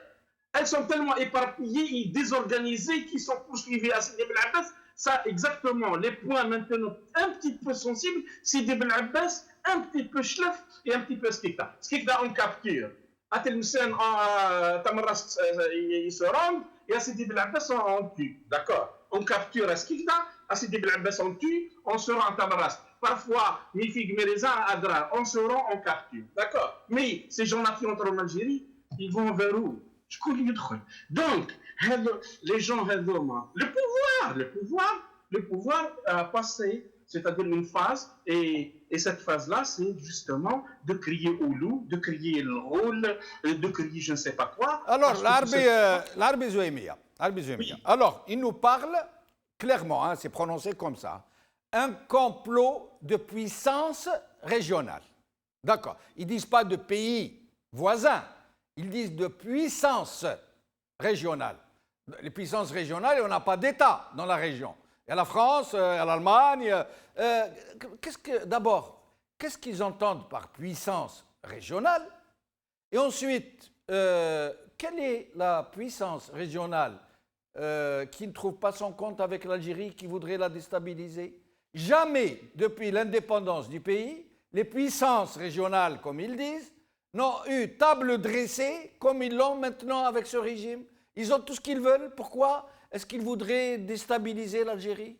Speaker 4: Elles sont tellement éparpillées et désorganisées qu'ils sont poursuivis à Sidi Ben Abbas. Ça, exactement, les points maintenant un petit peu sensibles, Sidi Ben Abbas, un petit peu Chlef et un petit peu Skikda. Skikda, on capture. À Telmoussen, Tamarast, ils se rendent, et à Sidi Ben Abbas, on tue. D'accord? On capture à Skikda, à Sidi Ben Abbas, on tue, on se rend à Tamarast. Parfois, Mifig Mereza à Adra, on se rend, on capture. D'accord? Mais ces gens-là qui entrent en Algérie, ils vont vers où? Donc, les gens, le pouvoir a passé, c'est-à-dire une phase, et cette phase-là, c'est justement de crier au loup, de crier le rôle, de crier je ne sais pas quoi.
Speaker 1: Alors, l'Arbi Zouemia. Oui. Alors, il nous parle clairement, hein, c'est prononcé comme ça, un complot de puissance régionale. D'accord. Ils ne disent pas de pays voisins. Ils disent de puissance régionale. Les puissances régionales, on n'a pas d'État dans la région. Il y a la France, il y a l'Allemagne. D'abord, qu'est-ce qu'ils entendent par puissance régionale? Et ensuite, quelle est la puissance régionale qui ne trouve pas son compte avec l'Algérie, qui voudrait la déstabiliser? Jamais, depuis l'indépendance du pays, les puissances régionales, comme ils disent, n'ont eu table dressée comme ils l'ont maintenant avec ce régime. Ils ont tout ce qu'ils veulent. Pourquoi est-ce qu'ils voudraient déstabiliser l'Algérie?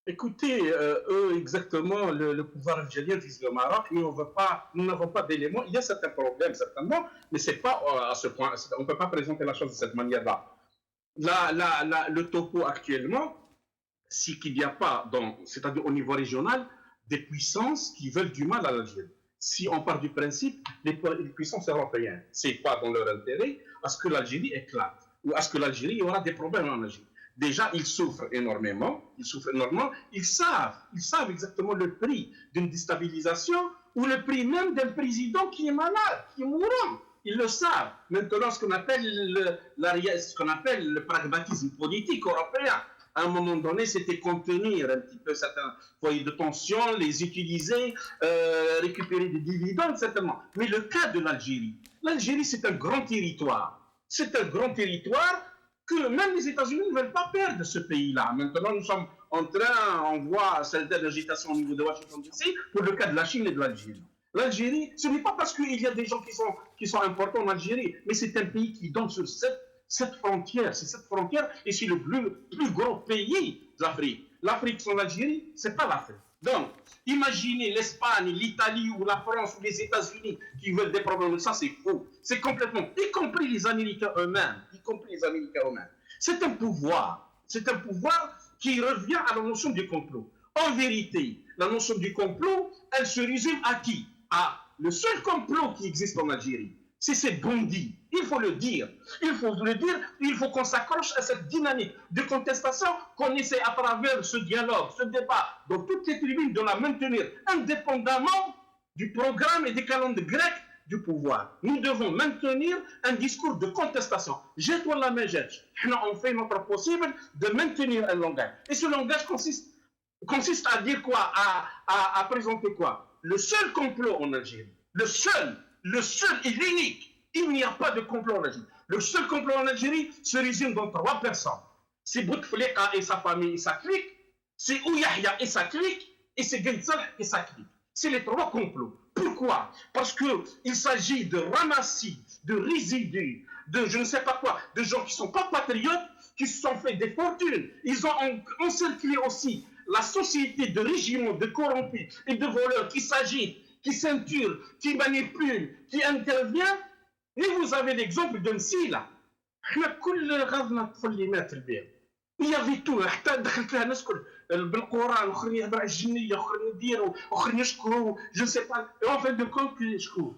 Speaker 4: Écoutez, eux, exactement, le pouvoir algérien vise le Maroc, mais nous n'avons pas d'éléments. Il y a certains problèmes, certainement, mais ce n'est pas à ce point. On ne peut pas présenter la chose de cette manière-là. Le topo actuellement, c'est qu'il n'y a pas, c'est-à-dire au niveau régional, des puissances qui veulent du mal à l'Algérie. Si on part du principe, les puissances européennes, c'est pas dans leur intérêt, à ce que l'Algérie éclate, ou à ce que l'Algérie aura des problèmes en Algérie. Déjà, ils souffrent énormément, ils savent exactement le prix d'une déstabilisation, ou le prix même d'un président qui est malade, qui est mourant. Ils le savent. Maintenant, ce qu'on appelle le pragmatisme politique européen, à un moment donné, c'était contenir un petit peu certains foyers de tension, les utiliser, récupérer des dividendes, certainement. Mais le cas de l'Algérie, c'est un grand territoire. C'est un grand territoire que même les États-Unis ne veulent pas perdre ce pays-là. Maintenant, nous sommes en train, on voit certaines agitations au niveau de Washington DC pour le cas de la Chine et de l'Algérie. L'Algérie, ce n'est pas parce qu'il y a des gens qui sont importants en Algérie, mais c'est un pays qui donne sur cette frontière, et c'est le plus gros pays de l'Afrique. L'Afrique sans l'Algérie, c'est pas l'Afrique. Donc, imaginez l'Espagne, l'Italie ou la France ou les États-Unis qui veulent des problèmes, ça c'est faux. C'est complètement, y compris les Américains eux-mêmes. C'est un pouvoir qui revient à la notion du complot. En vérité, la notion du complot, elle se résume à qui? À le seul complot qui existe en Algérie. C'est ces bandits. Il faut le dire. Il faut qu'on s'accroche à cette dynamique de contestation, qu'on essaie à travers ce dialogue, ce débat, dans toutes les tribunes, de la maintenir indépendamment du programme et des calendes grecs du pouvoir. Nous devons maintenir un discours de contestation. Jette-toi la main, jette. On fait notre possible de maintenir un langage. Et ce langage consiste à dire quoi? À présenter quoi? Le seul complot en Algérie. Le seul et l'unique. Il n'y a pas de complot en Algérie. Le seul complot en Algérie se résume dans 3 personnes. C'est Bouteflika et sa famille et sa clique, c'est Ouyahia et sa clique, et c'est Gaïtzal et sa clique. C'est les 3 complots. Pourquoi? Parce qu'il s'agit de ramassis, de résidus, de je ne sais pas quoi, de gens qui ne sont pas patriotes, qui se sont fait des fortunes. Ils ont encerclé aussi la société de régiments, de corrompus et de voleurs qui s'agitent, qui ceinturent, qui manipulent, qui interviennent. Et vous avez l'exemple de Msila. Il y avait tout. حتى دخلت لها ناس كل بالقران اخرين يهضروا على الجنيه اخرين يديروا اخرين يشكروا جو سي با en fin de compte يشكروا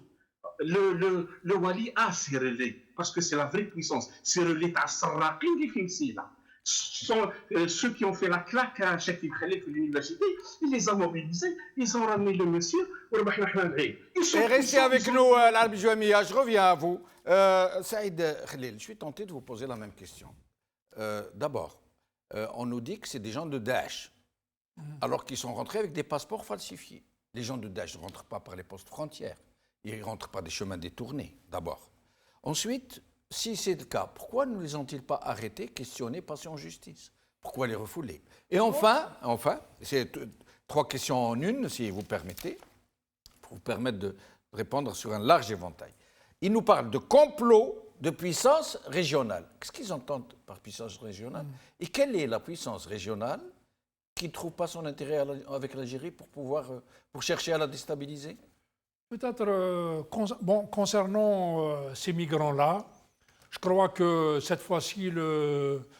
Speaker 4: le Wali a ses relais, parce que c'est la vraie puissance. Ces relais, ceux qui ont fait la claque à Cheikh Khalif à l'université, il les a mobilisés, ils ont ramené le monsieur.
Speaker 1: Et restez avec nous, l'Arab Jouamia, je reviens à vous. Saïd Khalil, je suis tenté de vous poser la même question. D'abord, on nous dit que c'est des gens de Daesh, alors qu'ils sont rentrés avec des passeports falsifiés. Les gens de Daesh ne rentrent pas par les postes frontières. Ils ne rentrent pas des chemins détournés, d'abord. Ensuite, si c'est le cas, pourquoi ne les ont-ils pas arrêtés, questionnés, passés en justice? Pourquoi les refouler? Et enfin, c'est 3 questions en une, si vous permettez, pour vous permettre de répondre sur un large éventail. Ils nous parlent de complot de puissance régionale. Qu'est-ce qu'ils entendent par puissance régionale? Et quelle est la puissance régionale qui ne trouve pas son intérêt avec l'Algérie pour chercher à la déstabiliser?
Speaker 3: Peut-être, concernant ces migrants-là, je crois que cette fois-ci,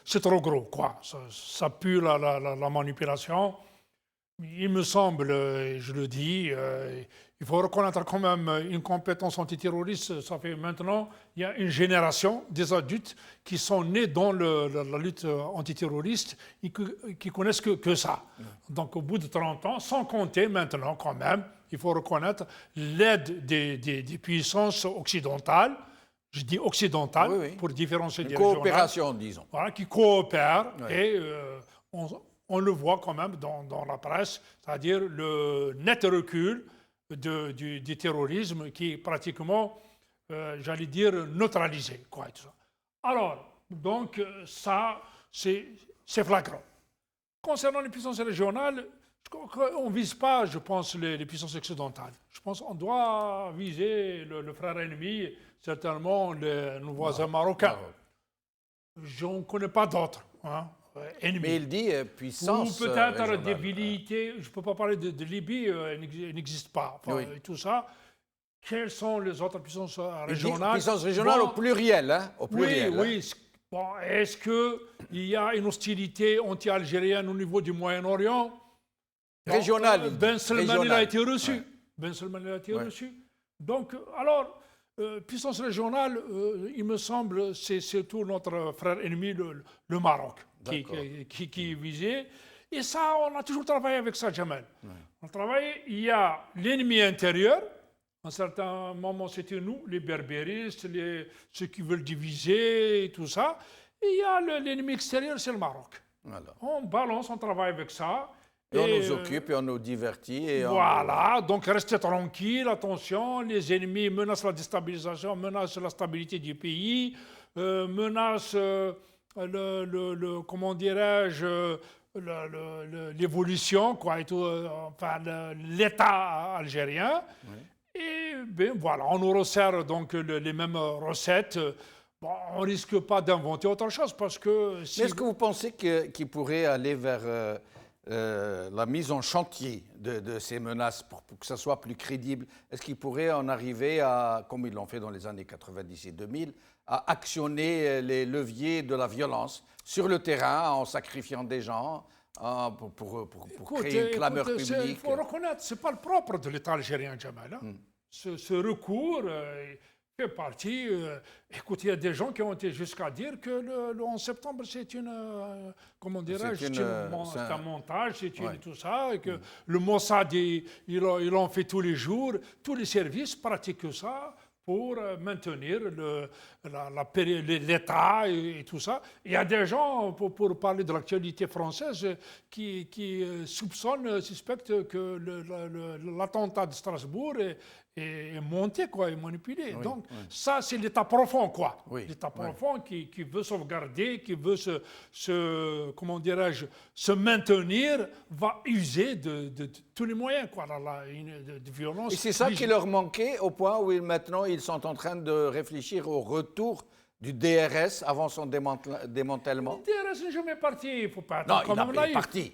Speaker 3: c'est trop gros, quoi. Ça pue la manipulation. Il me semble, et je le dis, il faut reconnaître quand même une compétence antiterroriste. Ça fait maintenant, il y a une génération des adultes qui sont nés dans la lutte antiterroriste et qui connaissent que ça. Donc au bout de 30 ans, sans compter maintenant quand même, il faut reconnaître l'aide des puissances occidentales. Je dis occidentales, oui. Pour différencier des
Speaker 1: coopération, disons.
Speaker 3: Voilà, qui coopèrent, oui. Et on le voit quand même dans la presse, c'est-à-dire le net recul du terrorisme qui est pratiquement, j'allais dire, neutralisé. Quoi, tout ça. Alors, donc, ça, c'est flagrant. Concernant les puissances régionales, on ne vise pas, je pense, les puissances occidentales. Je pense qu'on doit viser le frère ennemi, certainement nos voisins marocains. Je ne connais pas d'autres. Hein, ennemis.
Speaker 1: Mais il dit puissance.
Speaker 3: Ou peut-être des velléités, je ne peux pas parler de Libye, elle n'existe pas. Enfin, oui. Et tout ça. Quelles sont les autres puissances régionales?
Speaker 1: Puissances régionales au pluriel. Hein, au pluriel,
Speaker 3: oui. Bon, est-ce qu'il y a une hostilité anti-algérienne au niveau du Moyen-Orient?
Speaker 1: Régional.
Speaker 3: Ben Salman a été reçu. Ouais. Ben Salman a été reçu. Donc, alors, puissance régionale, il me semble, c'est surtout notre frère ennemi, le Maroc, qui est visé. Et ça, on a toujours travaillé avec ça, Jamal. Ouais. On travaille, il y a l'ennemi intérieur. À un certain moment, c'était nous, les berbéristes, ceux qui veulent diviser et tout ça. Et il y a l'ennemi extérieur, c'est le Maroc. Voilà. On balance, on travaille avec ça.
Speaker 1: Et on nous occupe et on nous divertit. Et
Speaker 3: voilà, donc restez tranquille, attention, les ennemis menacent la déstabilisation, menacent la stabilité du pays, menacent comment dirais-je, l'évolution, quoi, et tout, enfin, l'État algérien. Oui. Et ben voilà, on nous resserre donc les mêmes recettes. Bon, on ne risque pas d'inventer autre chose parce que...
Speaker 1: Si est-ce que vous pensez qu'il pourrait aller vers... la mise en chantier de ces menaces pour que ça soit plus crédible? Est-ce qu'ils pourraient en arriver à, comme ils l'ont fait dans les années 90 et 2000, à actionner les leviers de la violence sur le terrain en sacrifiant des gens pour créer une clameur publique?
Speaker 3: Il faut reconnaître, ce n'est pas le propre de l'État algérien, Jamal. Hein. Ce recours fait partie... écoute, il y a des gens qui ont été jusqu'à dire que le 11 septembre, c'est une... comment dirais-je? C'est un montage, c'est tout ça. Et que le Mossad, il en fait tous les jours. Tous les services pratiquent ça pour maintenir l'État et tout ça. Il y a des gens, pour parler de l'actualité française, qui suspectent que l'attentat de Strasbourg est monté, quoi, est manipulé. Oui, donc, ça, c'est l'État profond, quoi. Oui, l'État profond qui veut sauvegarder, qui veut comment dirais-je, se maintenir, va user de tous les moyens, quoi, de violence.
Speaker 1: Et c'est ça qui leur manquait au point où maintenant ils sont en train de réfléchir au retour du DRS avant son démantèlement.
Speaker 3: Le DRS n'est jamais parti, il ne faut pas
Speaker 1: attendre. Non, il est parti.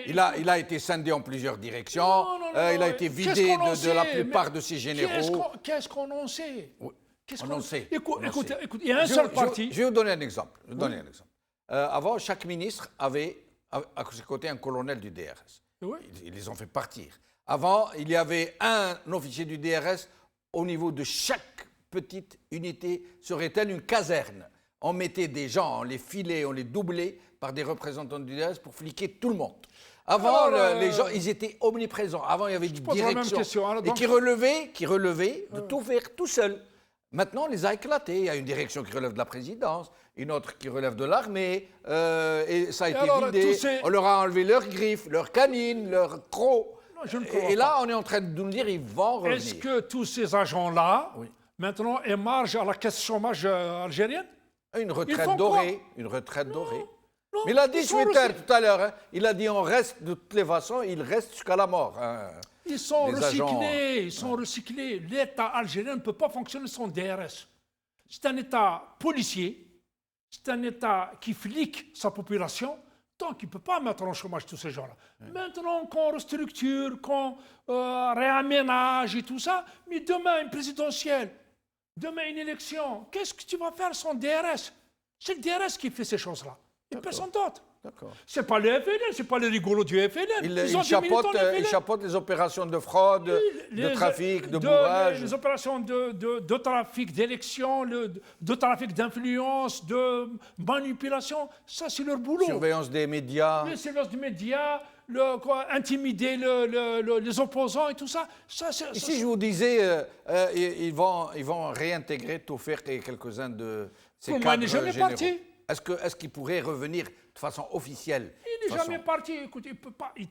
Speaker 1: Non, il a été scindé en plusieurs directions, il a été vidé de la plupart de ses généraux.
Speaker 3: Qu'est-ce qu'on en sait?
Speaker 1: On en sait.
Speaker 3: Écoute, il y a un seul parti.
Speaker 1: Je vais vous donner un exemple. Avant, chaque ministre avait à ses côtés un colonel du DRS. Oui. Ils les ont fait partir. Avant, il y avait un officier du DRS au niveau de chaque petite unité serait-elle une caserne. On mettait des gens, on les filait, on les doublait par des représentants du DRS pour fliquer tout le monde. Avant, les gens, ils étaient omniprésents. Avant, il y avait une direction
Speaker 3: Alors,
Speaker 1: et qui relevait de tout faire tout seul. Maintenant, on les a éclatés. Il y a une direction qui relève de la présidence, une autre qui relève de l'armée, et ça a été vidé. On leur a enlevé leurs griffes, leurs canines, leurs crocs. Et là, on est en train de nous dire, ils vont revenir.
Speaker 3: Est-ce que tous ces agents-là, maintenant, émargent à la caisse chômage algérienne?
Speaker 1: Une retraite dorée. Une retraite dorée.
Speaker 3: Non,
Speaker 1: mais il a dit Twitter tout à l'heure, hein, il a dit on reste de toutes les façons, il reste jusqu'à la mort. Hein.
Speaker 3: Ils sont recyclés,
Speaker 1: agents,
Speaker 3: ils sont recyclés. L'État algérien ne peut pas fonctionner sans DRS. C'est un État policier, c'est un État qui flique sa population, donc il ne peut pas mettre en chômage tous ces gens-là. Maintenant qu'on restructure, qu'on réaménage et tout ça, mais demain une présidentielle, demain une élection, qu'est-ce que tu vas faire sans DRS? C'est le DRS qui fait ces choses-là. Et personne d'autre. Ce n'est pas le FLN, ce n'est pas les rigolos du FLN.
Speaker 1: Il chapeaute les opérations de fraude, de trafic, de bourrage.
Speaker 3: Les opérations de trafic d'élection, de trafic d'influence, de manipulation, ça c'est leur boulot.
Speaker 1: Surveillance des médias.
Speaker 3: La surveillance des médias, intimider les opposants et tout ça.
Speaker 1: Si je vous disais, ils vont réintégrer Toufek et quelques-uns de ces cadres généraux. Est-ce qu'il pourrait revenir de façon officielle?
Speaker 3: Il n'est jamais parti. Écoute, il ne peut pas. Il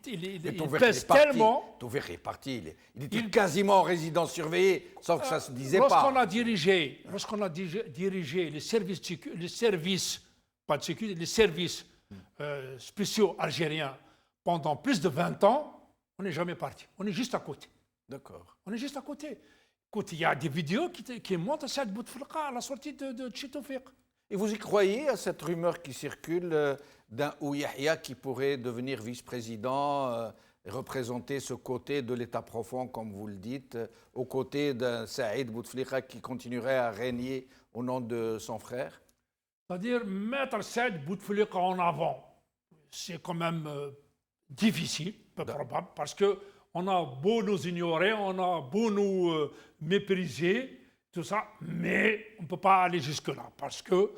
Speaker 1: pèse tellement. Toufek est parti. Il était quasiment en résidence surveillée, sauf que ça ne se disait pas.
Speaker 3: Lorsqu'on a dirigé les services spéciaux algériens pendant plus de 20 ans, on n'est jamais parti. On est juste à côté.
Speaker 1: D'accord.
Speaker 3: On est juste à côté. Écoute, il y a des vidéos qui montrent Saad Bouteflika à la sortie de chez Toufek.
Speaker 1: Et vous y croyez à cette rumeur qui circule d'un Ouyahia qui pourrait devenir vice-président, représenter ce côté de l'État profond, comme vous le dites, aux côtés d'un Saïd Bouteflika qui continuerait à régner au nom de son frère?
Speaker 3: C'est-à-dire mettre Saïd Bouteflika en avant, c'est quand même difficile, peu probable, parce qu'on a beau nous ignorer, on a beau nous mépriser, tout ça, mais on ne peut pas aller jusque-là, parce que,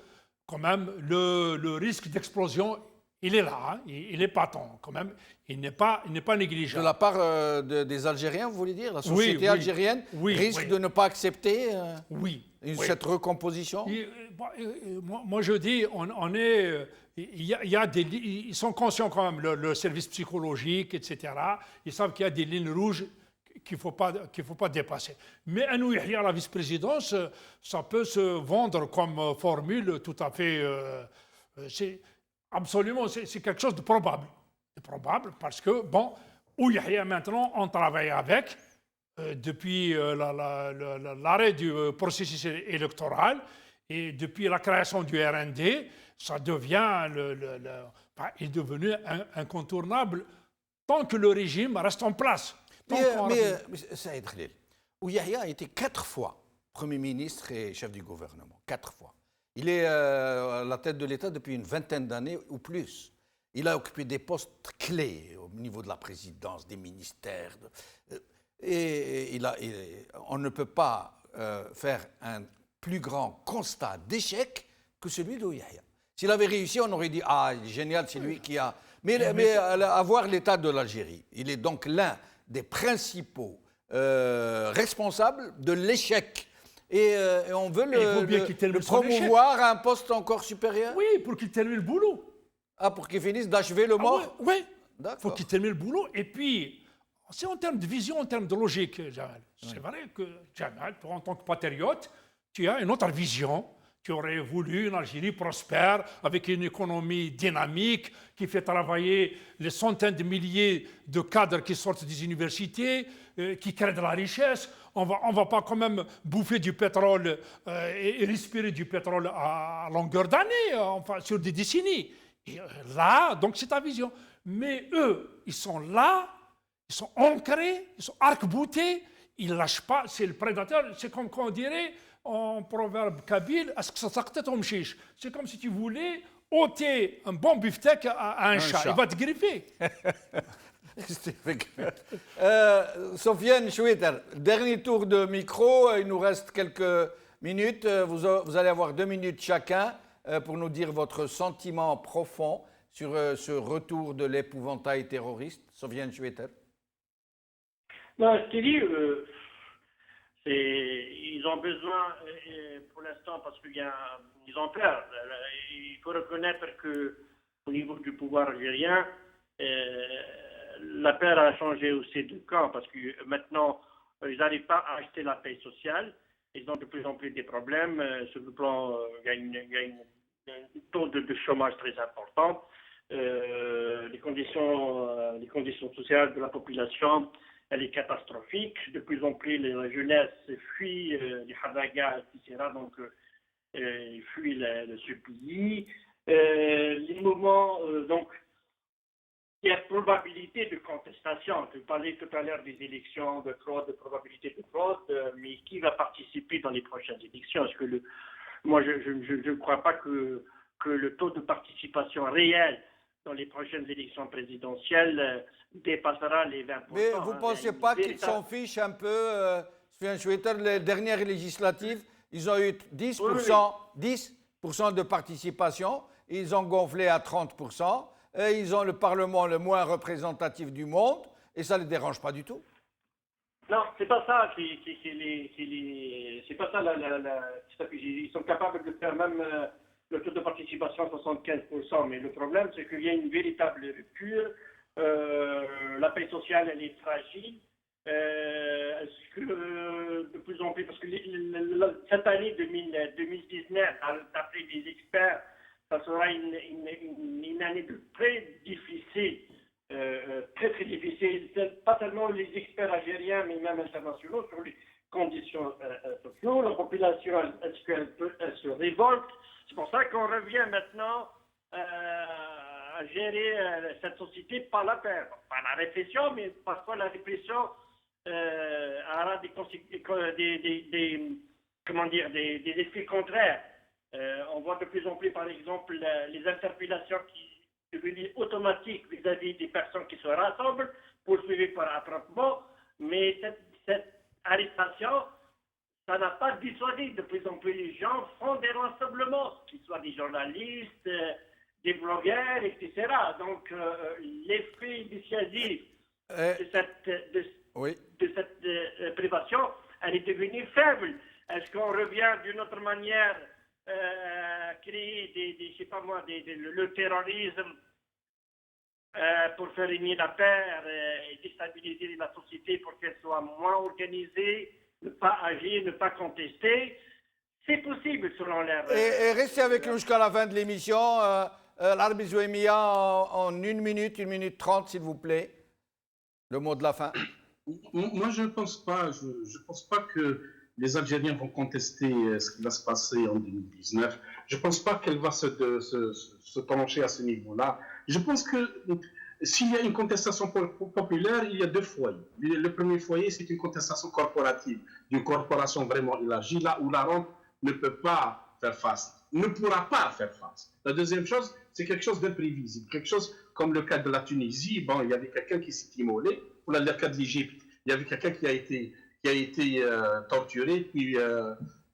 Speaker 3: quand même, le risque d'explosion, il est là, hein, il est patent, quand même, il n'est pas négligeable.
Speaker 1: De la part des Algériens, vous voulez dire? La société algérienne risque de ne pas accepter cette recomposition?
Speaker 3: Moi, je dis, ils sont conscients quand même, le service psychologique, etc. Ils savent qu'il y a des lignes rouges qu'il ne faut pas dépasser. Mais un Ouyahia à la vice-présidence, ça peut se vendre comme formule tout à fait... c'est quelque chose de probable. C'est probable parce que, bon, Ouyahia maintenant, on travaille avec depuis l'arrêt du processus électoral et depuis la création du RND, ça devient... il est devenu incontournable tant que le régime reste en place.
Speaker 1: Mais Saïd Khalil, Ouyahia a été 4 fois Premier ministre et chef du gouvernement. 4 fois. Il est à la tête de l'État depuis une vingtaine d'années ou plus. Il a occupé des postes clés au niveau de la présidence, des ministères. Et on ne peut pas faire un plus grand constat d'échec que celui d'Ouyahia. S'il avait réussi, on aurait dit « Ah, génial, c'est lui qui a... » Mais à voir l'état de l'Algérie, il est donc l'un des principaux responsables de l'échec. Et on veut le promouvoir à un poste encore supérieur?
Speaker 3: Oui, pour qu'il termine le boulot.
Speaker 1: Ah, pour qu'il finisse d'achever le mort?
Speaker 3: Oui, il faut qu'il termine le boulot. Et puis, c'est en termes de vision, en termes de logique, Jamal. C'est vrai que, Jamal, toi, en tant que patriote, tu as une autre vision. Tu aurais voulu une Algérie prospère, avec une économie dynamique, qui fait travailler les centaines de milliers de cadres qui sortent des universités, qui créent de la richesse. On va pas quand même bouffer du pétrole et respirer du pétrole à longueur d'année, enfin, sur des décennies. Et là, donc c'est ta vision. Mais eux, ils sont là, ils sont ancrés, ils sont arc-boutés, ils ne lâchent pas, c'est le prédateur, c'est comme on dirait... En proverbe kabyle, c'est comme si tu voulais ôter un bon beefsteak à un chat. Il va te griffer.
Speaker 1: Restez avec Sofiane Choueter, dernier tour de micro. Il nous reste quelques minutes. Vous allez avoir 2 minutes chacun pour nous dire votre sentiment profond sur ce retour de l'épouvantail terroriste. Sofiane Choueter.
Speaker 6: Non, je te dis, ils ont besoin, pour l'instant, parce qu'ils ont peur. Il faut reconnaître qu'au niveau du pouvoir algérien, la peur a changé aussi de camp, parce que maintenant, ils n'arrivent pas à acheter la paix sociale. Ils ont de plus en plus des problèmes. Sur le plan, il y a un taux de chômage très important. Les conditions sociales de la population, elle est catastrophique. De plus en plus, la jeunesse fuit les hadagas, etc. Donc, ils fuient ce pays. Les mouvements, donc, il y a probabilité de contestation. Tu parlais tout à l'heure des élections, de fraude, de probabilité de fraude, mais qui va participer dans les prochaines élections? Parce que moi, je ne crois pas que le taux de participation réel dans les prochaines élections présidentielles dépassera les 20%.
Speaker 1: Mais vous ne pensez pas qu'ils s'en fichent un peu, Sofiane Choueter, les dernières législatives, ils ont eu 10%, oui. 10% de participation, ils ont gonflé à 30%, et ils ont le Parlement le moins représentatif du monde, et ça ne les dérange pas du tout.
Speaker 6: Non, c'est pas ça. C'est pas ça. Ils sont capables de faire même le taux de participation à 75%, mais le problème, c'est qu'il y a une véritable rupture. La paix sociale, elle est fragile. Est-ce que de plus en plus, parce que cette année 2019, d'après des experts, ça sera une année très difficile, très difficile. Pas seulement les experts algériens, mais même internationaux sur les conditions sociales. La population, elle se révolte. C'est pour ça qu'on revient maintenant à gérer cette société par la peur. Pas la répression, mais parfois la répression aura des effets contraires. On voit de plus en plus, par exemple, les interpellations qui sont devenues automatiques vis-à-vis des personnes qui se rassemblent, poursuivies par attroupement, mais cette arrestation, ça n'a pas dissuadé. De plus en plus, les gens font des rassemblements, qu'ils soient des journalistes, des blogueurs, etc. Donc, l'effet dissuasif de cette privation, elle est devenue faible. Est-ce qu'on revient d'une autre manière créer le terrorisme pour faire régner la peur et déstabiliser la société pour qu'elle soit moins organisée, ne pas agir, ne pas contester? C'est possible selon l'air.
Speaker 1: Et restez avec nous jusqu'à la fin de l'émission. L'Arbi Zouemia en 1 minute, 1 minute 30, s'il vous plaît. Le mot de la fin.
Speaker 4: Moi, je ne pense pas. Je pense pas que les Algériens vont contester ce qui va se passer en 2019. Je ne pense pas qu'elle va se pencher à ce niveau-là. Je pense que s'il y a une contestation populaire, il y a 2 foyers. Le premier foyer, c'est une contestation corporative, d'une corporation vraiment élargie, là où la rente ne peut pas faire face, ne pourra pas faire face. La deuxième chose, c'est quelque chose d'imprévisible, quelque chose comme le cas de la Tunisie. Bon, il y avait quelqu'un qui s'est immolé, ou le cas de l'Égypte, il y avait quelqu'un qui a été torturé, puis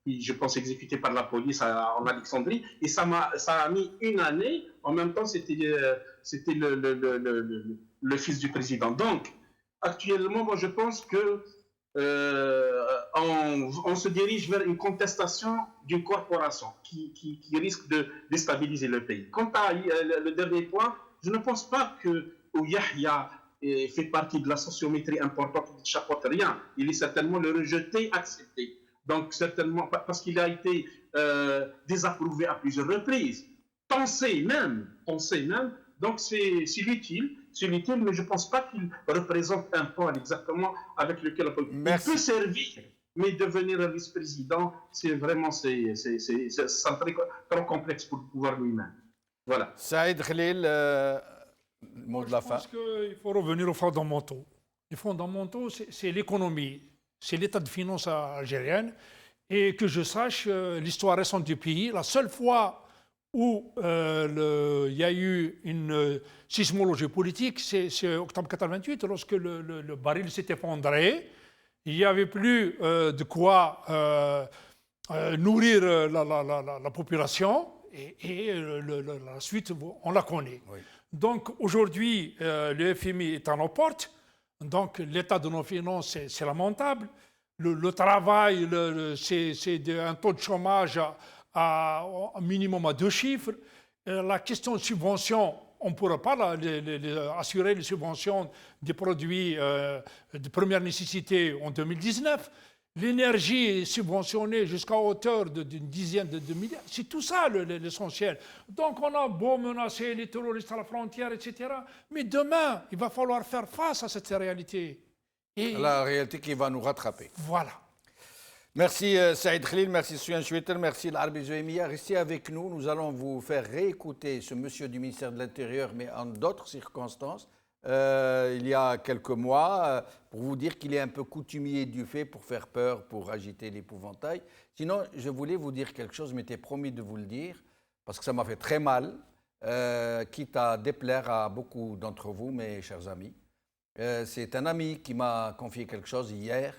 Speaker 4: je pense exécuté par la police en Alexandrie, et ça a mis 1 année. En même temps, c'était le fils du président. Donc, actuellement, moi, je pense que on se dirige vers une contestation d'une corporation qui risque de déstabiliser le pays. Quant à le dernier point, je ne pense pas que Yahya fait partie de la sociométrie importante qui ne chapeaute rien. Il est certainement le rejeté, accepté. Donc, certainement, parce qu'il a été désapprouvé à plusieurs reprises. Pensez même. Donc, c'est utile, mais je ne pense pas qu'il représente un point exactement avec lequel on peut. Il peut servir, mais devenir un vice-président, c'est vraiment trop complexe pour le pouvoir lui-même. Voilà.
Speaker 1: Saïd Khalil, mot de la fin.
Speaker 3: Je pense qu'il faut revenir aux fondamentaux. Les fondamentaux, c'est l'économie, c'est l'état de finances algérienne. Et que je sache, l'histoire récente du pays, la seule fois où il y a eu une sismologie politique, c'est octobre 88, lorsque le baril s'est effondré. Il n'y avait plus de quoi nourrir la population et la suite, on la connaît. Oui. Donc aujourd'hui, le FMI est à nos portes, donc l'état de nos finances, c'est lamentable. Le travail, c'est un taux de chômage à un minimum à 2 chiffres. La question de subvention, on ne pourra pas assurer les subventions des produits de première nécessité en 2019. L'énergie est subventionnée jusqu'à hauteur d'une dizaine de milliards. C'est tout ça l'essentiel. Donc on a beau menacer les terroristes à la frontière, etc. Mais demain, il va falloir faire face à cette réalité.
Speaker 1: Et la réalité qui va nous rattraper.
Speaker 3: Voilà.
Speaker 1: Merci Saïd Khalil, merci Souyan Choueter, merci l'Arbi Zouemia. Restez avec nous, nous allons vous faire réécouter ce monsieur du ministère de l'Intérieur, mais en d'autres circonstances, il y a quelques mois, pour vous dire qu'il est un peu coutumier du fait pour faire peur, pour agiter l'épouvantail. Sinon, je voulais vous dire quelque chose, je m'étais promis de vous le dire, parce que ça m'a fait très mal, quitte à déplaire à beaucoup d'entre vous, mes chers amis. C'est un ami qui m'a confié quelque chose hier,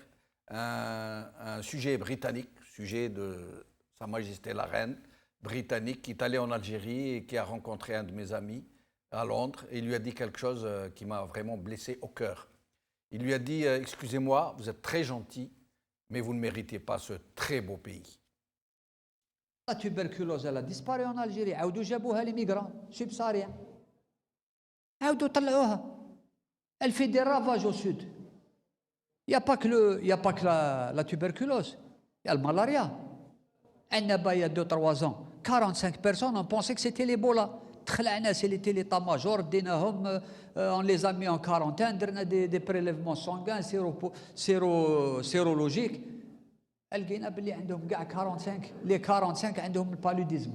Speaker 1: un sujet britannique, sujet de Sa Majesté la Reine britannique, qui est allé en Algérie et qui a rencontré un de mes amis à Londres et il lui a dit quelque chose qui m'a vraiment blessé au cœur. Il lui a dit « Excusez-moi, vous êtes très gentil, mais vous ne méritez pas ce très beau pays. »
Speaker 7: La tuberculose, elle a disparu en Algérie. عاودوا جابوها les migrants subsahariens. عاودوا طلعوها. Elle fait des ravages au sud. Il n'y a pas que la tuberculose. Il y a le malaria. Il y a 2-3 ans, 45 personnes ont pensé que c'était l'Ebola. C'était l'état-major, on les a mis en quarantaine, on a des prélèvements sanguins, sérologiques. Les 45 ont le paludisme.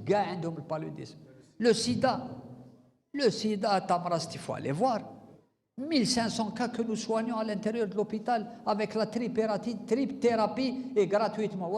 Speaker 7: Le sida, il faut aller voir. 1500 cas que nous soignons à l'intérieur de l'hôpital avec la tripthérapie et gratuitement.